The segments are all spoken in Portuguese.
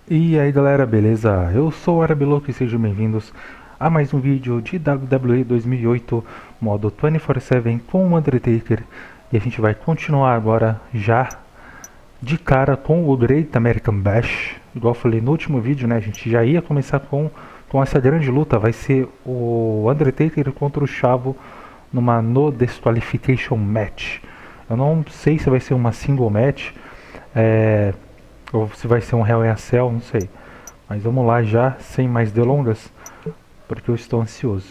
E aí galera, beleza? Eu sou o Arabe Louco e sejam bem-vindos a mais um vídeo de WWE 2008 modo 24/7 com o Undertaker. E a gente vai continuar agora já de cara com o Great American Bash. Igual eu falei no último vídeo, né? A gente já ia começar com essa grande luta. Vai ser o Undertaker contra o Chavo numa No Disqualification Match. Eu não sei se vai ser uma single match, ou se vai ser um Hell in a Cell, não sei. Mas vamos lá já, sem mais delongas, porque eu estou ansioso.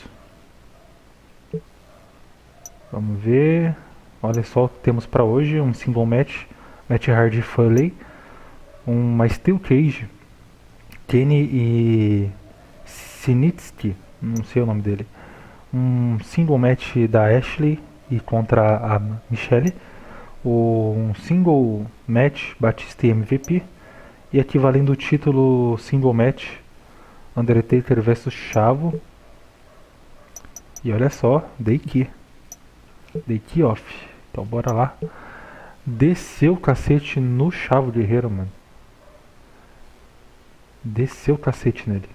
Vamos ver. Olha só o que temos para hoje: um single match, Matt Hardy Foley, uma Steel Cage, Kenny e Sinitsky, não sei o nome dele. Um single match da Ashley e contra a Michelle. Um single match Batista e MVP. E aqui valendo o título single match Undertaker vs Chavo. E olha só, Day Key off. Então bora lá. Desceu o cacete no Chavo Guerreiro, mano. Desceu o cacete nele.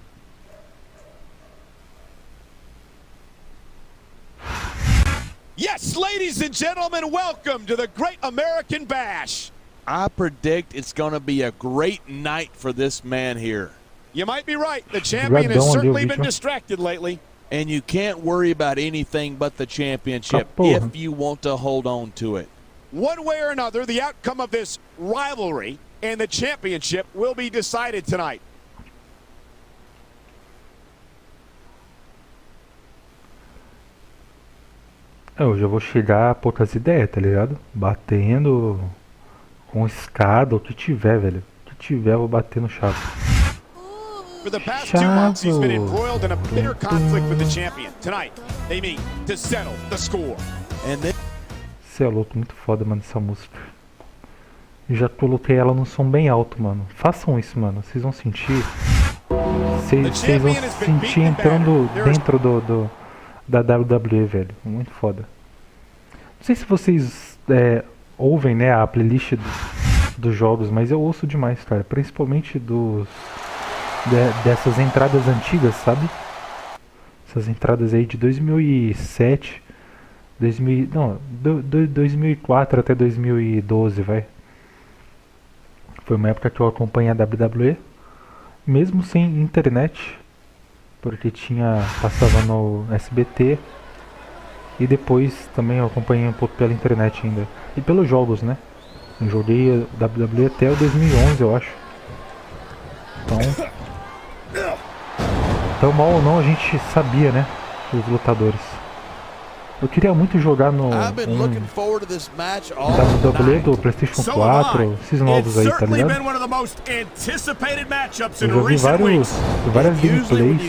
Yes, ladies and gentlemen, welcome to the Great American Bash. I predict it's going to be a great night for this man here. You might be right. The champion has certainly been distracted lately. And you can't worry about anything but the championship if you want to hold on to it. One way or another, the outcome of this rivalry and the championship will be decided tonight. Eu já vou chegar a poucas ideias, tá ligado? Batendo com escada, o que tiver, velho. O que tiver, eu vou bater no Chavo. For the past 2 months, he's been embroiled in a bitter conflict with the champion. Tonight, they meet to settle the score. Cê é louco, muito foda, mano, essa música. Já coloquei ela num som bem alto, mano. Façam isso, mano. Vocês vão sentir. Vocês vão sentir entrando dentro da WWE, velho. Muito foda. Não sei se vocês ouvem, né, a playlist dos jogos, mas eu ouço demais, cara. Principalmente dessas entradas antigas, sabe? Essas entradas aí de 2007, 2004 até 2012, vai. Foi uma época que eu acompanhei a WWE, mesmo sem internet, porque passava no SBT, e depois também eu acompanhei um pouco pela internet ainda, e pelos jogos, né? Eu joguei a WWE até o 2011, eu acho. Então mal ou não, a gente sabia, né, os lutadores. Eu queria muito jogar no WWE do PlayStation 4, esses novos aí, tá ligado? Eu já vi várias gameplays de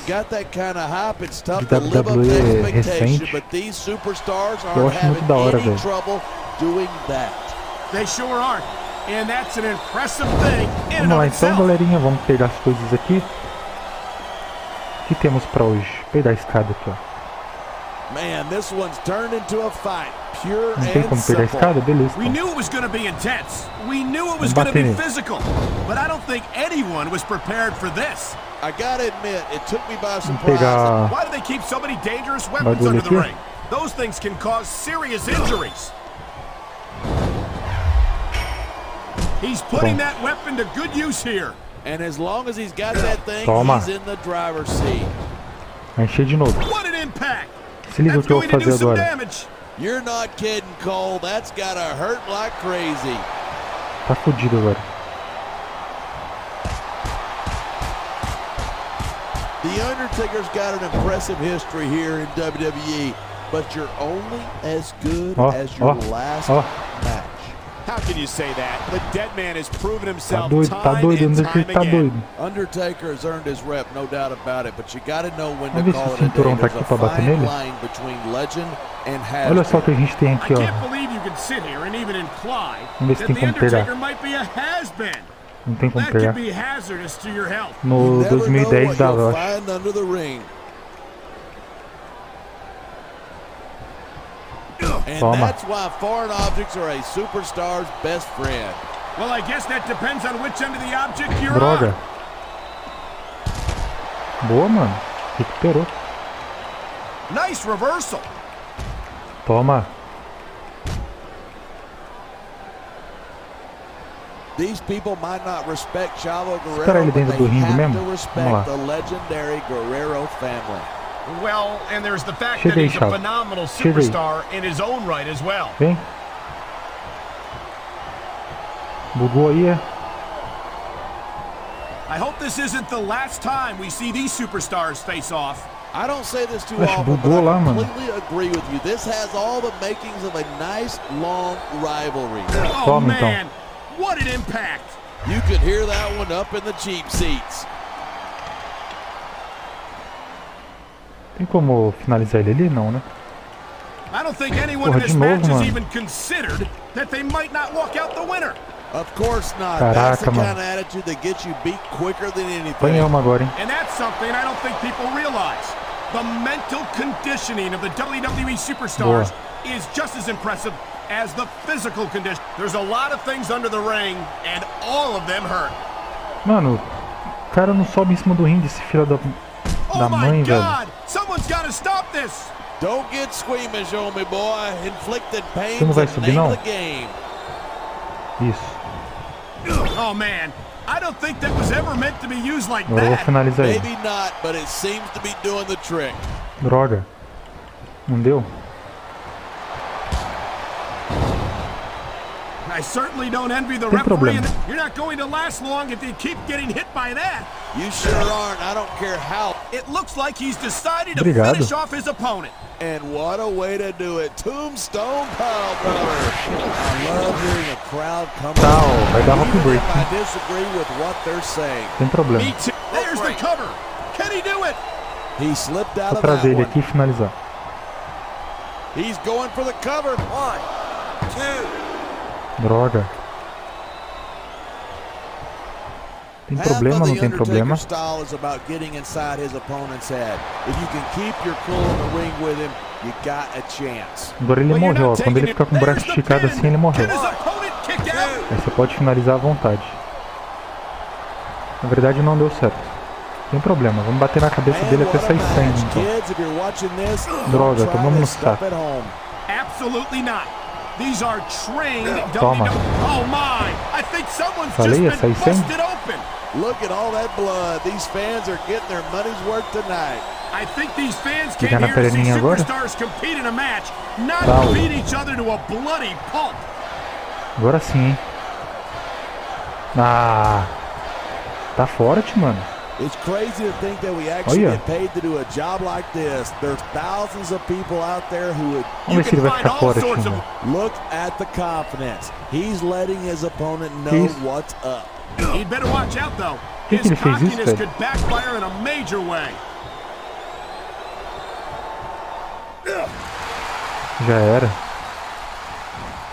WWE recente, que eu acho muito da hora, velho. Vamos lá então, galerinha, vamos pegar as coisas aqui. O que temos pra hoje? Pegar a escada aqui, ó. Man, this one's turned into a fight, pure Não tem como pegar a escada? Beleza. We knew it was going to be intense. We knew it was going to be physical. But I don't think anyone was prepared for this. I gotta admit, it took me by surprise. Why do they keep so many dangerous weapons under the ring? Those things can cause serious injuries. He's putting that weapon to good use here. And as long as he's got that thing, he's in the driver's seat. Vai encher de novo. What an impact! Se liga o que eu vou fazer agora. You're not kidding, Cole. That's gotta hurt like crazy. Tá fodido agora. The Undertaker's got an impressive history here in WWE, but you're only as good as your last match. How can you say that? The dead man has proven himself time and time again. Undertaker has earned his rep, no doubt about it, but you got to know when to call it a day. There's a fine line between legend and has. Olha só o que a gente tem aqui, ó. I can't believe you can sit here and even imply Vamos ver se tem como pegar. Não tem como pegar. No 2010 dava, eu acho. And that's why foreign objects are a superstar's best friend. Well, I guess that depends on which end of the object you're Droga. on. Boa, mano. Recuperou. Nice reversal. Toma. These people might not respect Chavo Espera ele Guerrero, but dentro do they ringue have mesmo. to Vamos respect lá. the legendary Guerrero family. Well, and there's the fact Chega that aí, he's a Chavo. phenomenal Chega aí. superstar in his own right as well. Vem. Bugou aí, é? I hope this isn't the last time we see these superstars face off. I don't say this too Acho often, bugou but lá, I mano. completely agree with you. This has all the makings of a nice, long rivalry. Oh Toma, então. man, what an impact. You could hear that one up in the cheap seats. Tem como finalizar ele ali? Não, né? I don't think anyone in Porra, this de novo, match has mano. even considered that they might not walk out the winner. Of course not. That's the Caraca, kind mano. of attitude that gets you beat quicker than anything. Apanhamos agora, hein? And that's something I don't think people realize. The mental conditioning of the WWE superstars is just as impressive as the physical condition. There's a lot of things under the ring, and all of them hurt. Mano, o cara não sobe em cima do ringue, esse filho da Oh mãe, my velho. God! Someone's got to stop this. Don't get squeamish on me, boy. Inflicted pain Você não vai is the subir, name não? of the game. Isso. Oh man, I don't think that was ever meant to be used like Agora eu vou that. finalizar ele. Maybe not, but it seems to be doing the trick. Droga. Não deu? I certainly don't envy the Tem referee. problema. You're not going to last long if you keep getting hit by that. You sure aren't. I don't care how. It looks like he's decided to Obrigado. finish off his opponent. And what a way to do it. Tombstone Pile Driver. I love hearing a crowd come Tchau, vai dar rock even break. if I disagree with what they're saying. Tem problema. Me too. There's the cover. Can he do it? He slipped out Vou of that trazer ele one. aqui e finalizar. He's going for the cover. 1, 2. Droga. Tem problema, não tem problema. Style is about getting inside his opponent's head. If you can keep your cool in the ring with him, you got a chance. Agora ele Well, you're morreu, ó. not Quando ele taking fica com o it. braço There's the esticado pin. assim, ele morreu. Can his opponent kick out? Aí você pode finalizar à vontade. Na verdade não deu certo. Tem problema, vamos bater na cabeça dele até sair sangue, então. Droga, tomamos no saco. Absolutely not. These are trained Toma. Oh my! I think someone's Falei, ia just sair been sangue. busted open. Look at all that blood. These fans are getting their money's worth tonight. I think these fans Fica came na here to see perninha agora. superstars compete in a match, not Paulo. beat each other to a bloody pulp. Agora sim, hein. Ah, tá forte, mano. It's crazy to think that we actually Olha. get paid to do a job like this. There's thousands of people out there who would Vamos ver se ele vai ficar forte ainda. look at the confidence. He's letting his opponent know Isso. what's up. He'd better watch out though. Que His ele fez isso, cockiness velho? could backfire in a major way. Já era.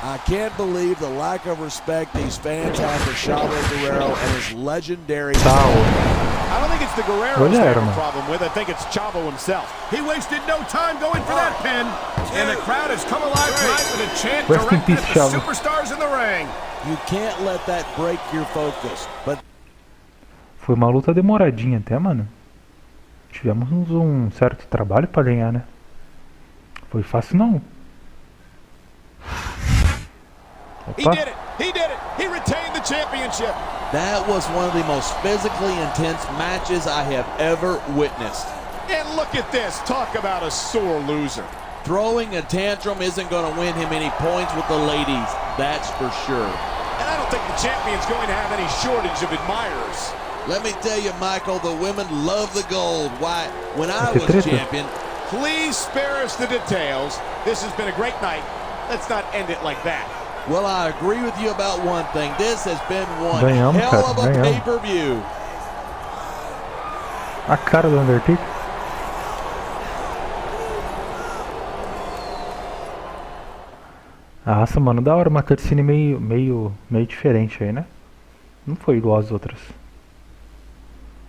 I can't believe the lack of respect these fans have for Chavo Guerrero and his legendary. Tchau. I don't think it's the Guerreros Olha, they have a mano. problem with. I think it's Chavo himself. He wasted no time going for that pin. And the crowd has come alive tonight with a chant Rest in directed peace, at the Chavo. superstars in the ring. You can't let that break your focus. But Foi uma luta demoradinha até, mano. Tivemos um certo trabalho pra ganhar, né? Foi fácil não. He Opa. did it. He did it. He retained the championship. that was one of the most physically intense matches I have ever witnessed. And look at this. Talk about a sore loser. Throwing a tantrum isn't going to win him any points with the ladies, that's for sure. And I don't think the champion's going to have any shortage of admirers. Let me tell you, Michael, the women love the gold. Why, when I Que was treta. champion, Please spare us the details. This has been a great night. Let's not end it like that. well, I agree with you about one thing. This has been one Ganhamos, hell cara, of a ganhamos. pay-per-view. A cara do Undertaker. Nossa, mano, da hora, uma cutscene meio diferente aí, né? Não foi igual às outras.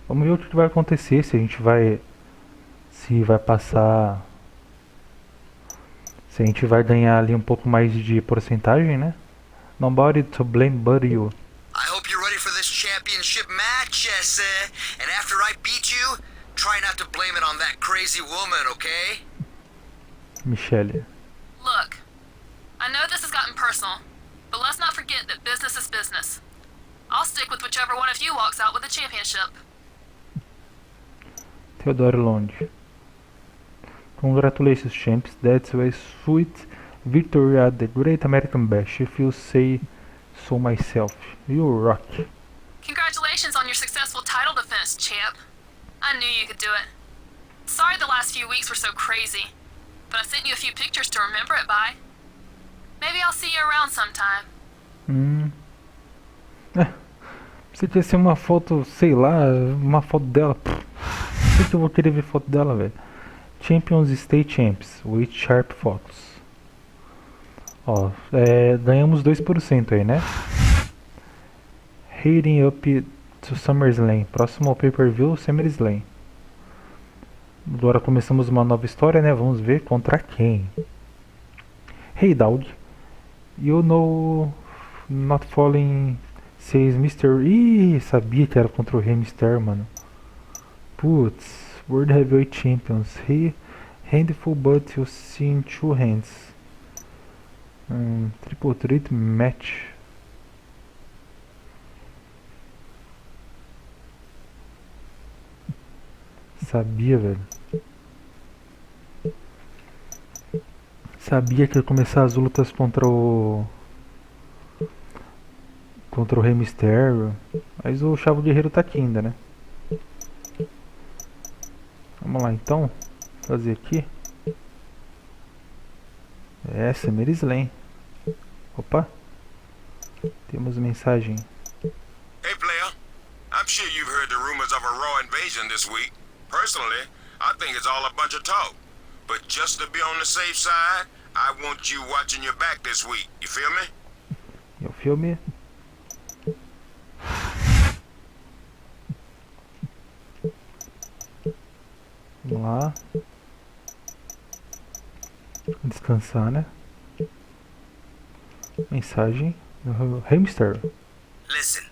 Vamos ver o que vai acontecer, se a gente vai... Se vai passar... Se a gente vai ganhar ali um pouco mais de porcentagem, né? Nobody to blame but you. I hope you're ready for this championship match, yes, and after I beat you, Try not to blame it on that crazy woman, okay? Michelle. Look, I know this has gotten personal, but let's not forget that business is business. I'll stick with whichever one of you walks out with the championship. Theodore Lond. Congratulations, champs. That's a sweet victory at the Great American Bash. If you say so myself, you rock. Congratulations on your successful title defense, champ. I knew you could do it. Sorry the last few weeks were so crazy, but I sent you a few pictures to remember it by. Maybe I'll see you around sometime. Se tivesse uma foto, sei lá, uma foto dela. Por que eu vou querer ver foto dela, velho? Champions Stay Champs with Sharp Photos. Ó, ganhamos 2% aí, né? Heading up to SummerSlam. Próximo ao pay-per-view, SummerSlam. Agora começamos uma nova história, né? Vamos ver contra quem. Hey dog, you know not falling says Mr. Ih, sabia que era contra o Rey Mysterio, mano. Putz, World Heavyweight Champions. He handful but you see in two hands. Triple threat match. Sabia, velho. Sabia que ia começar as lutas contra o Rey Mysterio. Mas o Chavo Guerreiro tá aqui ainda, né? Vamos lá então. Fazer aqui. SummerSlam. Opa. Temos mensagem. Hey player, I'm sure you've heard the rumors of a Raw invasion this week. Personally, I think it's all a bunch of talk. But just to be on the safe side, I want you watching your back this week. You feel me? Eu filme. Vamos lá. Descansar, né? Mensagem. Rey Mysterio. Listen,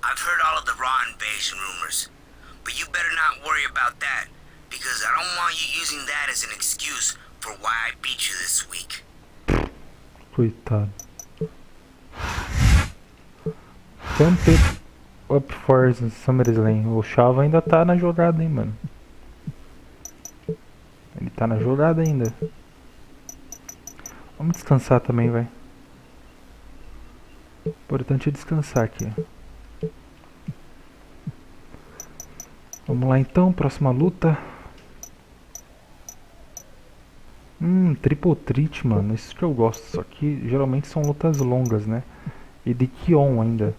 I've heard all of the Raw invasion rumors, but you better not worry about that, because I don't want you using that as an excuse for why I beat you this week. Coitado. Pump it up for SummerSlam. O Chavo ainda tá na jogada, hein, mano. Ele tá na jogada ainda. Vamos descansar também, vai. O importante é descansar aqui. Vamos lá então, próxima luta. Triple Threat, mano. Isso que eu gosto. Só que geralmente são lutas longas, né? E de Kion ainda.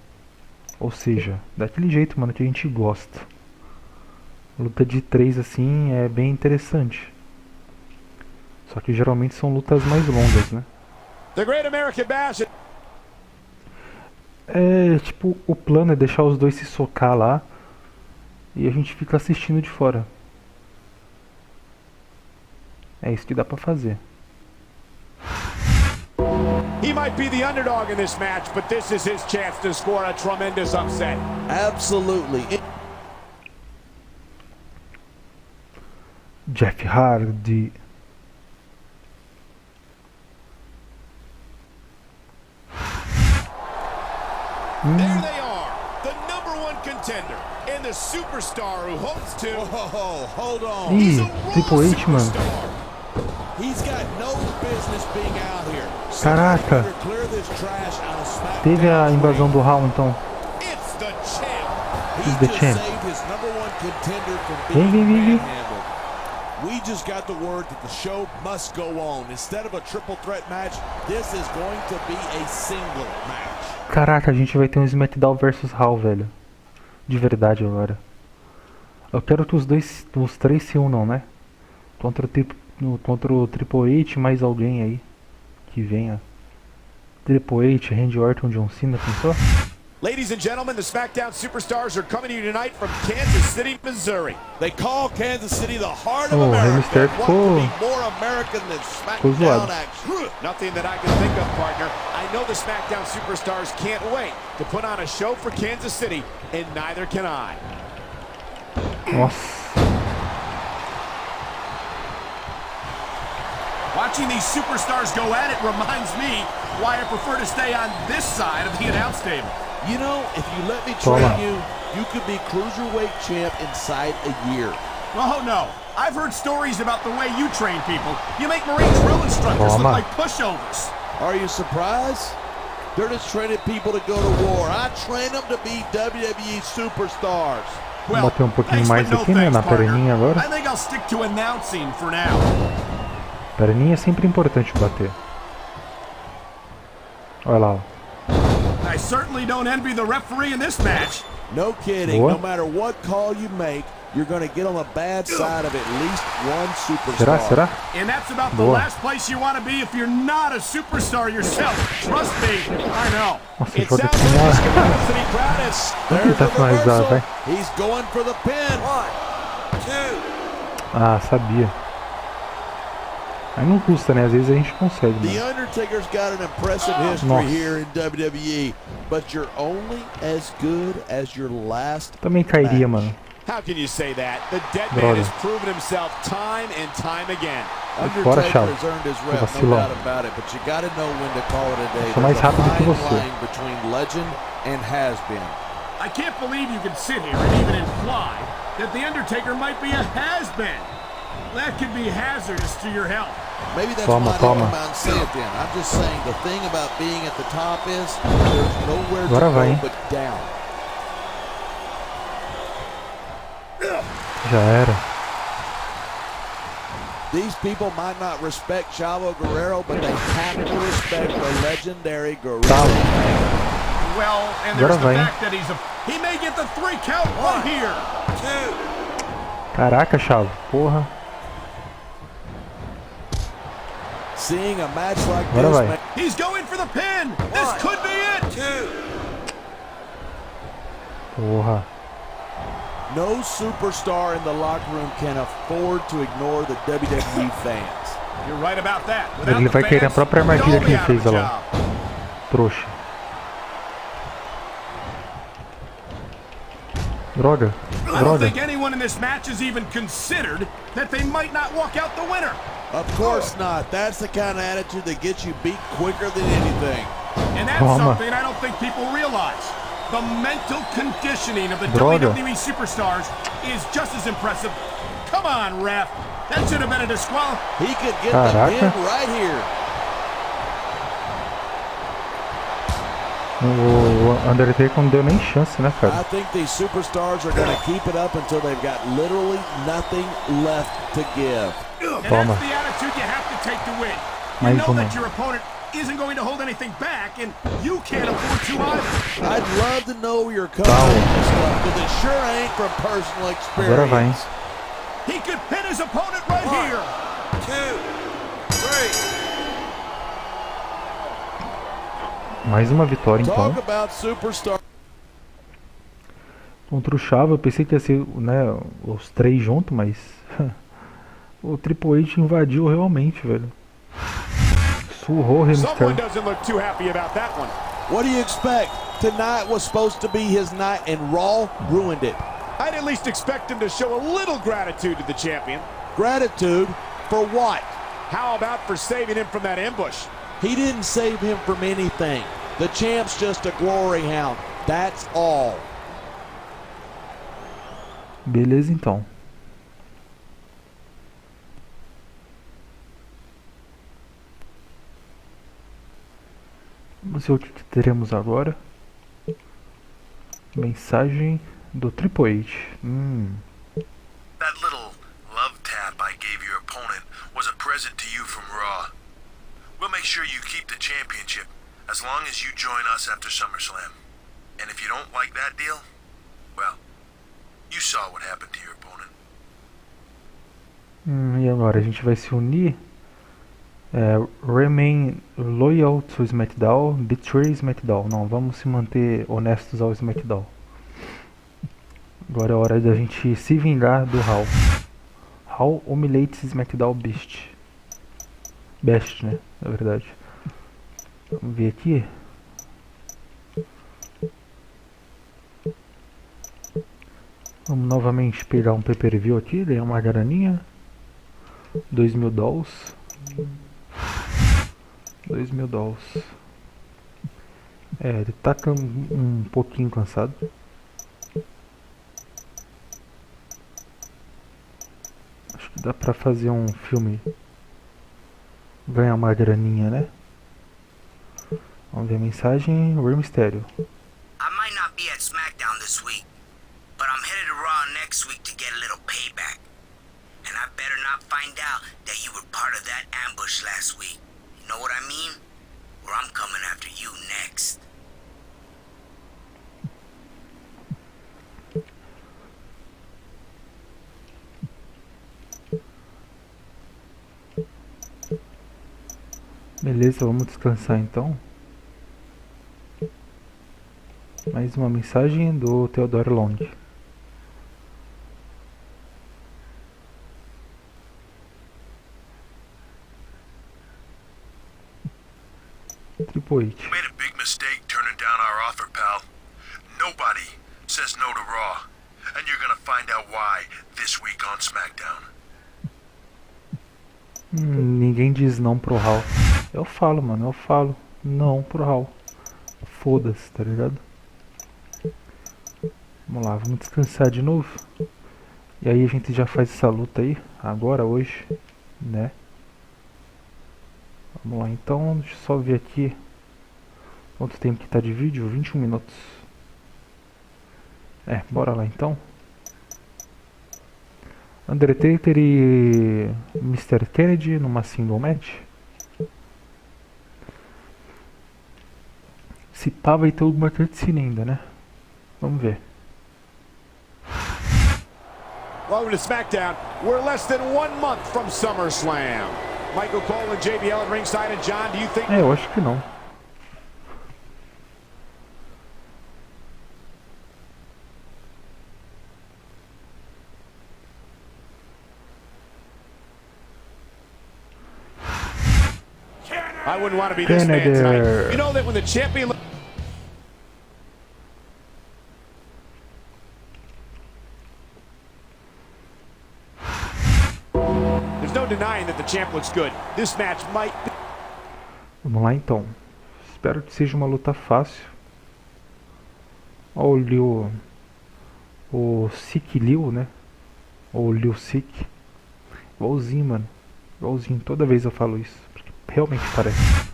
Ou seja, daquele jeito, mano, que a gente gosta. Luta de 3 assim é bem interessante. Só que geralmente são lutas mais longas, né? The Great American Bash. Tipo, o plano é deixar os dois se socar lá e a gente fica assistindo de fora. É isso que dá pra fazer. He might be the underdog in this match, but this is his chance to score a tremendous upset. Absolutely. Jeff Hardy. There they are, the #1 contender and the superstar who hopes to. Whoa, hold on. Ih, Triple H, mano. He's got no business being out here. Caraca. Clear this trash on SmackDown. Teve a invasão do Raw então. It's the champ. He's the champ. Saved his #1 contender from being Vem. manhandled. We just got the word that the show must go on. Instead of a triple threat match, this is going to be a single match. Caraca, a gente vai ter um SmackDown vs Raw, velho. De verdade agora. Eu quero que os três se unam, né? Contra o Triple H mais alguém aí. Que venha. Triple H, Randy Orton, John Cena, pensou? Ladies and gentlemen, the SmackDown superstars are coming to you tonight from Kansas City, Missouri. They call Kansas City the heart of Oh, America. Rey Mysterio What could be ficou more American than SmackDown zoado. action? Nothing that I can think of, partner. I know the SmackDown superstars can't wait to put on a show for Kansas City, and neither can I. Nossa. Watching these superstars go at it reminds me why I prefer to stay on this side of the announce table. You know, if you let me Toma. train you, you could be cruiserweight champ inside a year. Oh no, I've heard stories about the way you train people. You make Marine drill instructors look Toma. like pushovers. Are you surprised? They're just training people to go to war. I train them to be WWE superstars. Vamos bater um pouquinho thanks, mais but no aqui, né, thanks, na partner. perninha agora. I think I'll stick to announcing for now. Perninha é sempre importante bater. Olha lá, ó. I certainly don't envy the referee in this match. No kidding. Boa. No matter what call you make, you're going to get on the bad side of at least one superstar. Será? Será? And that's about the Boa. last place you want to be if you're not a superstar yourself. Trust me, I know. Nossa, It vou sounds ter que like tomar. this capacity crowd is. Vamos There's tentar the finalizar, reversal. vai. He's going for the pin. 1, 2. Ah, sabia. Aí não custa, né? Às vezes a gente consegue, The mano. Undertaker's got an impressive history Nossa. here in WWE, but you're only as good as your last. Também cairia, match. mano. How can you say that? The dead Droga. man has proven himself time and time again. Fora, Undertaker Chavo. has earned his Seu rep, no vacilão. doubt about it, but you got to know when to call it a day. Sou mais There's a rápido que fine você. line between legend and has been. I can't believe you can sit here and even imply that The Undertaker might be a has-been. That could be hazardous to your health. Maybe that's Toma, why they toma. come out and say it then. I'm just saying the thing about being at the top is there's nowhere to Agora vai, go hein? but down. Já era. These people might not respect Chavo Guerrero, but they have to respect the legendary Guerrero. Tá. Well, and Agora there's the vai, hein? fact that he may get the 3 count right here. 2. Caraca, Chavo. Porra. Seeing a match like Agora this, vai. man, He's going for the pin. This could be it. 2. Porra. No superstar in the locker room can afford to ignore the WWE fans. You're right about that. Without Ele the vai querer a fans, própria armadilha they'll que be ele out of fez, a olha lá. job. Trouxa. Droga. I don't Droga. think anyone in this match has even considered that they might not walk out the winner. Of course not. That's the kind of attitude that gets you beat quicker than anything. And that's Toma. something I don't think people realize. The mental conditioning of the Droga. WWE superstars is just as impressive. Come on, ref. That should have been a disqualification. He could get Caraca. the pin right here. O Undertaker não deu nem chance, né, I cara? think these superstars are going to keep it up until they've got literally nothing left to give. And Toma. that's the attitude you have to take to win. You Mais know uma. that your opponent isn't going to hold anything back, and you can't afford to either. I'd love to know your coach because it sure ain't from personal Agora vai, hein? experience. He could pin his opponent right here. 2, 3. Mais uma vitória, então. Talk about superstar. Contra o Chavo, eu pensei que ia ser, né, os 3 juntos, mas o Triple H invadiu realmente, velho. Surrou o Rey Someone Mysterio. doesn't look too happy about that one. What do you expect? Tonight was supposed to be his night, and Raw ruined it. I'd at least expect him to show a little gratitude to the champion. Gratitude for what? How about for saving him from that ambush? He didn't save him from anything. The champ's just a glory hound. That's all. Beleza, então. Vamos ver o que teremos agora. Mensagem do Triple H. That little love tap I gave your opponent was a present to you from Raw. We'll make sure you keep the championship as long as you join us after SummerSlam. And if you don't like that deal, well, you saw what happened to your opponent. E agora a gente vai se unir. Remain loyal to SmackDown, betray SmackDown. Não, vamos se manter honestos ao SmackDown. Agora é hora da gente se vingar do Raw. Raw humiliates SmackDown Best, né? Na verdade. Vamos ver aqui. Vamos novamente pegar um pay-per-view aqui, ganhar uma graninha. $2.000. $2.000. Ele tá um pouquinho cansado. Acho que dá pra fazer um filme, ganhar uma graninha, né? Vamos ver a mensagem. O mistério. I might not be at SmackDown this week, but I'm headed to Raw next week to get a little payback. And I better not find out that you were part of that ambush last week. You know what I mean? Or I'm coming after you next. Beleza, vamos descansar então. Mais uma mensagem do Theodore Long. Triple H. You made a big mistake turning down our offer, pal. Nobody says no to Raw, and you're gonna find out why this week on SmackDown. Ninguém diz não pro Raw. Eu falo, mano, eu falo não pro Raw. Foda-se, tá ligado? Vamos lá, vamos descansar de novo. E aí a gente já faz essa luta aí, agora, hoje, né? Vamos lá, então, deixa eu só ver aqui quanto tempo que tá de vídeo, 21 minutos. Bora lá então. Undertaker e Mr. Kennedy numa single match. Se pá, vai ter alguma cutscene ainda, né? Vamos ver. Welcome to SmackDown. We're less than 1 month from SummerSlam. Michael Cole and JBL at ringside. And John, do you think... Eu acho que não. I wouldn't want to be this man tonight. You know that when the champion... There's no denying that the champ looks good. This match might... Vamos lá então. Espero que seja uma luta fácil. Ó, o Sik Liu, né? Ou Liu Sik. Igualzinho, mano. Igualzinho. Toda vez eu falo isso. Porque realmente parece.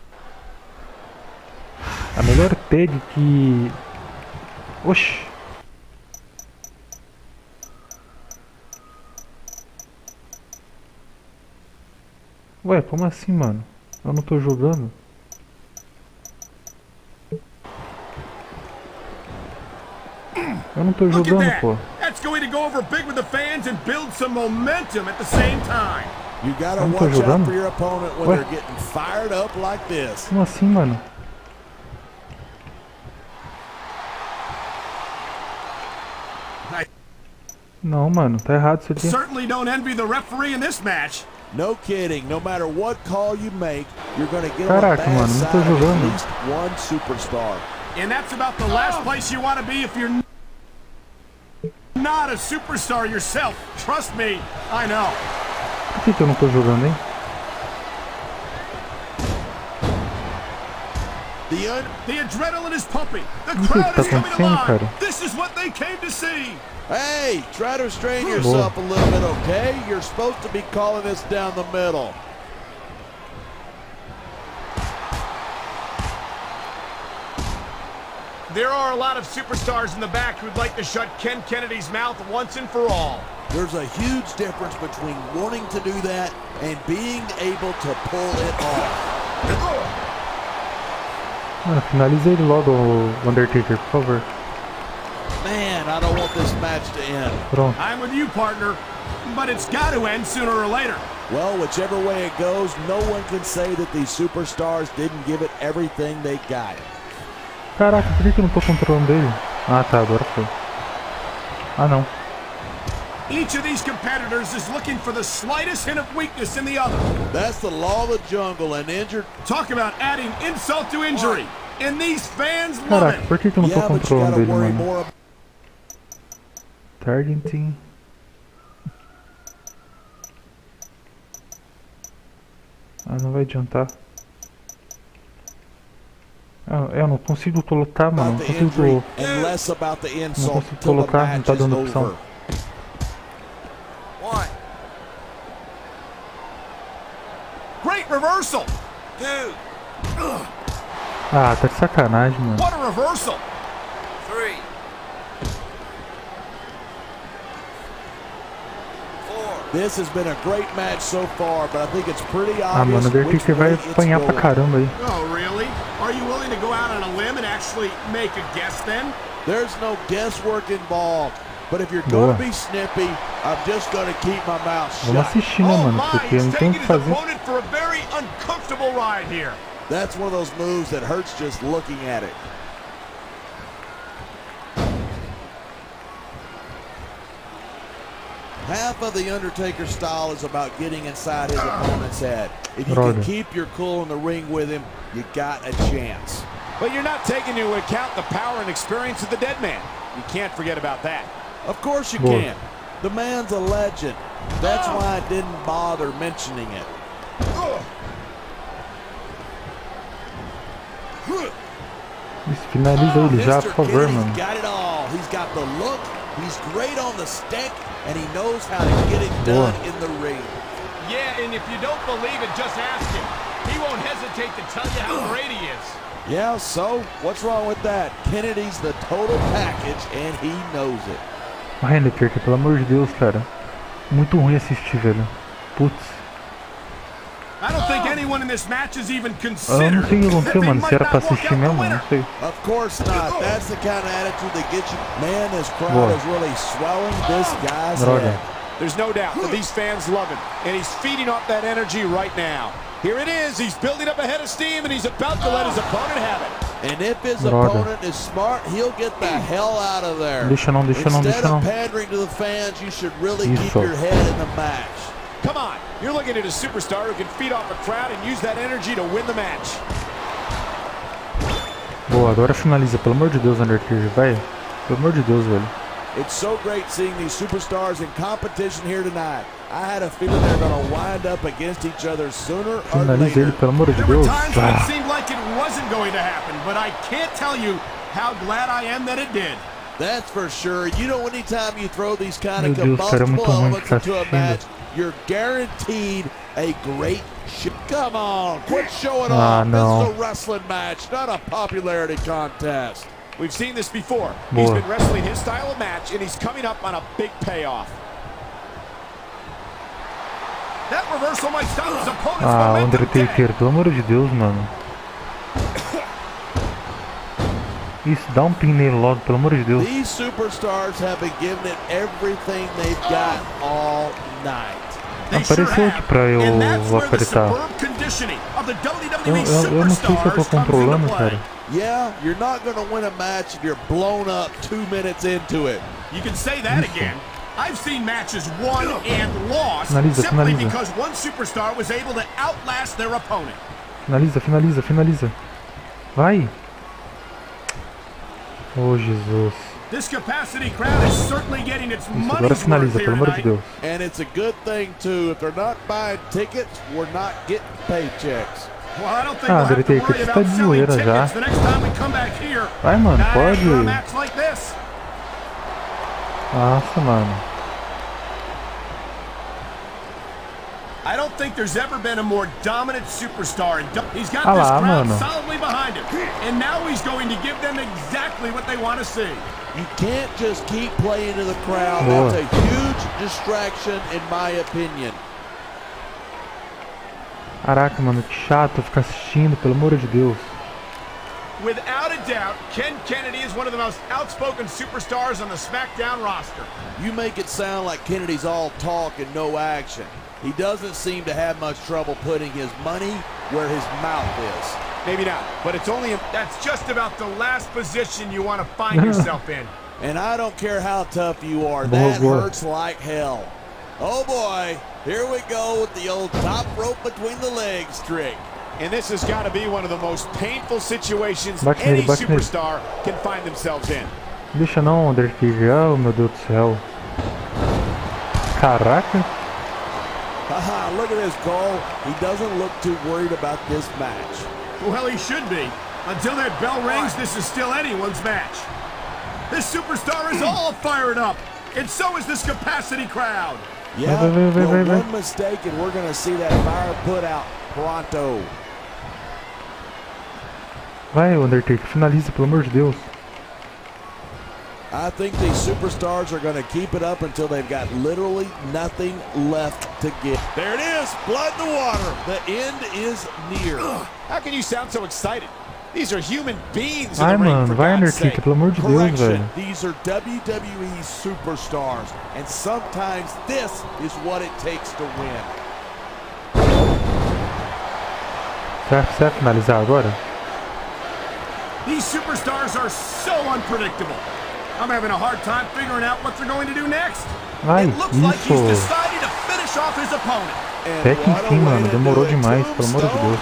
A melhor tag que... Oxi. Ué, como assim, mano? Eu não tô jogando. Eu não tô jogando, pô. That's going to go over big with the fans and build some momentum at the same time. You gotta Eu não tô watch out jogando? for your opponent when Ué? they're getting fired up like this. Como assim, mano? Não, mano, tá errado isso aqui. Certainly don't envy the referee in this match. No kidding. No matter what call you make, you're gonna get Caraca, on the bad mano, não tô side of jogando. at least one superstar. And that's about the last place you want to be if you're not a superstar yourself. Trust me, I know. Por que eu não tô jogando, hein? The adrenaline is pumping. The que crowd tá is coming acontecendo, alive. cara? This is what they came to see. Hey, try to restrain yourself a little bit, okay? You're supposed to be calling this down the middle. There are a lot of superstars in the back who'd like to shut Ken Kennedy's mouth once and for all. There's a huge difference between wanting to do that and being able to pull it off. Mano, finaliza ele logo, o Undertaker, por favor. Man, I don't want this match to end. Pronto. I'm with you, partner, but it's got to end sooner or later. Well, whichever way it goes, no one can say that these superstars didn't give it everything they got. Caraca, por que eu não tô controlando ele? Ah, tá, agora foi. Ah, não. Each of these competitors is looking for the slightest hint of weakness in the other. That's the law of the jungle, and injured... Talk about adding insult to injury. And these fans love Caraca, it. por que eu não tô Yeah, but you controlando gotta ele, worry mano? more Mas não vai adiantar. Eu não consigo colocar, mano. Não consigo colocar, não tá dando opção. Great reversal. Ah, tá de sacanagem, mano. What a reversal. This has been a great match so far, but I think it's pretty Ah, obvious mano, o Undertaker vai apanhar pra caramba aí. Oh, really? Are you willing to go out on a limb and actually make a guess then? There's no guesswork involved. But if you're going to be snippy, I'm just going to keep my mouth shut. Vamos assistir, né, mano? Porque não tem o que fazer. For a very uncomfortable ride here. That's one of those moves that hurts just looking at it. Half of the Undertaker style is about getting inside his opponent's head. If you can keep your cool in the ring with him, you got a chance. But you're not taking into account the power and experience of the dead man. You can't forget about that. Of course you can. The man's a legend. That's why I didn't bother mentioning it. Finaliza ele já, por favor, mano. Got it all. He's got the look. He's great on the stick, and he knows how to get it done in the ring. Yeah, and if you don't believe it, just ask him. He won't hesitate to tell you how great he is. Yeah, so what's wrong with that? Kennedy's the total package, and he knows it. Ai, Undertaker, pelo amor de Deus, cara. Muito ruim assistir, velho. Putz. I don't think anyone in this match is even Eu não considered. sei o que aconteceu, mano. Se era pra assistir mesmo, não sei. Of course not. That's the kind of attitude that gets you. Man, this crowd is really swelling this guy's head. There's no doubt that these fans love him, and he's feeding off that energy right now. Here it is. He's building up a head of steam, and he's about to let his opponent have it. And if his opponent is smart, he'll get the hell out of there. Deixa não, deixa não, deixa Instead não. of pandering to the fans, you should really keep your head in the match. Come on, you're looking at a superstar who can feed off a crowd and use that energy to win the match. Boa, agora finaliza, pelo amor de Deus, Undertaker, vai. Pelo amor de Deus, velho. It's so great seeing these superstars in competition here tonight. I had a feeling they're going to wind up against each other sooner or Finaliza ele, later. pelo amor de There were Deus. times when it seemed like it wasn't going to happen, but I can't tell you how glad I am that it did. That's for sure. You know, anytime you throw these kind of Meu Deus, cara, é muito combustible ruim elements ficar into a assistindo. match, you're guaranteed a great show. Come on, quit showing Ah, off. no. This is a wrestling match, not a popularity contest. We've seen this before. Boa. He's been wrestling his style of match, and he's coming up on a big payoff. That reversal might stop his opponent's Ah, momentum Undertaker, pelo amor de Deus, mano. Isso, dá um pin nele logo, pelo amor de Deus. These superstars have been giving it everything they've got all night. Apareceu aqui pra eu apertar. Eu não sei se eu tô controlando, cara. Yeah, you're not going to win a match if you're blown up 2 minutes into it. You can say that again. I've seen matches won and lost Finaliza, simply finaliza. because one superstar was able to outlast their opponent. Finaliza, finaliza, finaliza. Vai. Oh, Jesus. This capacity crowd is certainly getting its Isso, agora money's worth finaliza, here pelo amor de tonight. Deus. And it's a good thing, too. If they're not buying tickets, we're not getting paychecks. Well, I don't think Ah, we'll have to Undertaker, worry você tá about de selling zoeira já. tickets the next time we come back here. Vai, mano, Not pode. after a match like this. Nossa, mano. I don't think there's ever been a more dominant superstar. He's got Ah this lá, crowd mano. solidly behind him. And now he's going to give them exactly what they want to see. You can't just keep playing to the crowd. Boa. That's a huge distraction, in my opinion. Caraca, mano, que chato ficar assistindo, pelo amor de Deus. Without a doubt, Ken Kennedy is one of the most outspoken superstars on the SmackDown roster. You make it sound like Kennedy's all talk and no action. He doesn't seem to have much trouble putting his money where his mouth is. Maybe not, but it's only That's just about the last position you want to find yourself in. And I don't care how tough you are, Boa, that boa. hurts like hell. Oh boy, here we go with the old top rope between the legs trick. And this has got to be one of the most painful situations Bate any nele, bate nele. superstar can find themselves in. Deixa não, Undertaker. Oh, meu Deus do céu. Caraca. Haha, look at this, Cole. He doesn't look too worried about this match. Well, he should be. Until that bell rings, this is still anyone's match. This superstar is all fired up, and so is this capacity crowd. Yeah, one mistake and we're going to see that fire put out pronto. Vai, Undertaker, finaliza, pelo amor de Deus. I think these superstars are going to keep it up until they've got literally nothing left to give. There it is, blood in the water. The end is near. How can you sound so excited? These are human beings. Ai, mano, vai, Undertaker, pelo amor de Deus, velho. These are WWE superstars, and sometimes this is what it takes to win. Você vai finalizar agora? These superstars are so unpredictable. I'm having a hard time figuring out what they're going to do next. Ai, It looks like he's isso. decided to finish off his opponent. Até que enfim, mano, demorou demais, pelo amor de Deus.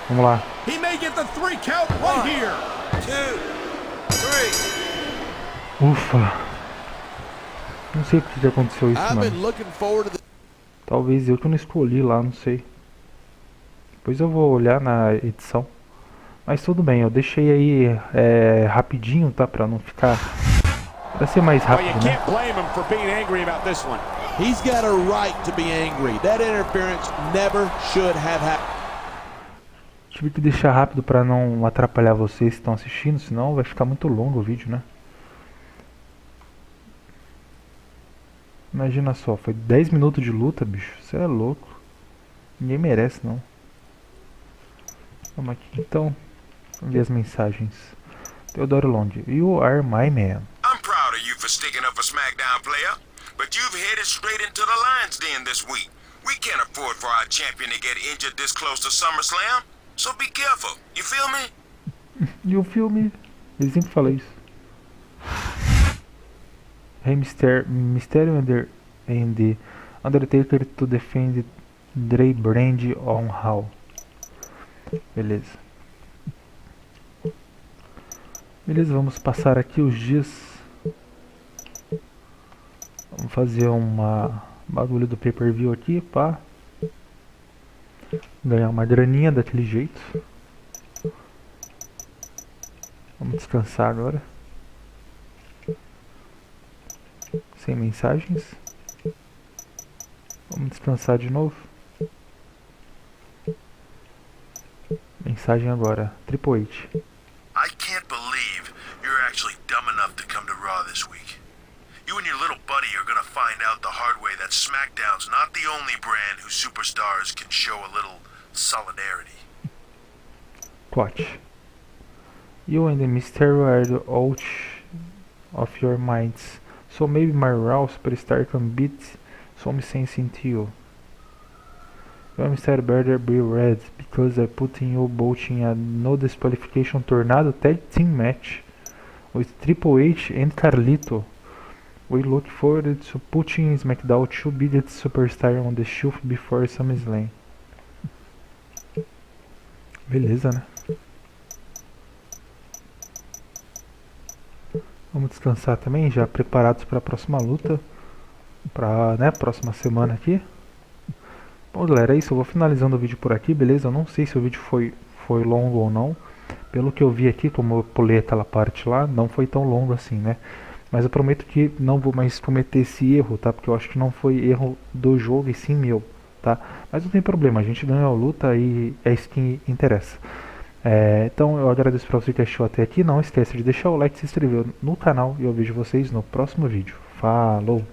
Vamos lá. He may get the 3 count right here. 2, 3. Ufa. Não sei porque que aconteceu isso, I've mano. been looking forward to the Talvez eu que não escolhi lá, não sei. Depois eu vou olhar na edição. Mas tudo bem, eu deixei aí rapidinho, tá? Pra não ficar... Pra ser mais Well, you rápido, né? can't blame him for being angry about this one. He's got a right to be angry. That interference never should have happened. Tive que deixar rápido pra não atrapalhar vocês que estão assistindo, senão vai ficar muito longo o vídeo, né? Imagina só, foi 10 minutos de luta, bicho. Você é louco. Ninguém merece, não. Vamos aqui, então. Vamos ver as mensagens. Teodoro Long. You are my man. I'm proud of you for sticking up for SmackDown, player. But you've headed straight into the lion's den this week. We can't afford for our champion to get injured this close to SummerSlam. So be careful. You feel me? E o filme? Ele sempre fala isso. Rey Mysterio and the Undertaker to defend Dre Brand on Raw. Beleza. Beleza, vamos passar aqui os dias. Vamos fazer uma bagulho do pay-per-view aqui, pá. Ganhar uma graninha daquele jeito. Vamos descansar agora. Sem mensagens. Vamos descansar de novo. Mensagem agora. Triple H. I can't believe you're actually dumb enough to come to Raw this week. You and your little buddy are gonna find out the hard way that SmackDown's not the only brand whose superstars can show a little solidarity. Clutch. You and the Mysterio are out of your minds. So maybe my Raw superstar can beat some sense into you. You and Mysterio better be red because I put in you both in a no disqualification tornado tag team match with Triple H and Carlito. We look forward to putting SmackDown 2 biggest superstar on the shelf before SummerSlam. Beleza, né? Vamos descansar também, já preparados para a próxima luta. Pra, né, próxima semana aqui. Bom, galera, é isso. Eu vou finalizando o vídeo por aqui, beleza? Eu não sei se o vídeo foi longo ou não. Pelo que eu vi aqui, como eu pulei aquela parte lá, não foi tão longo assim, né? Mas eu prometo que não vou mais cometer esse erro, tá? Porque eu acho que não foi erro do jogo e sim meu, tá? Mas não tem problema, a gente ganhou a luta e é isso que interessa. Então eu agradeço para você que assistiu até aqui. Não esqueça de deixar o like, se inscrever no canal e eu vejo vocês no próximo vídeo. Falou!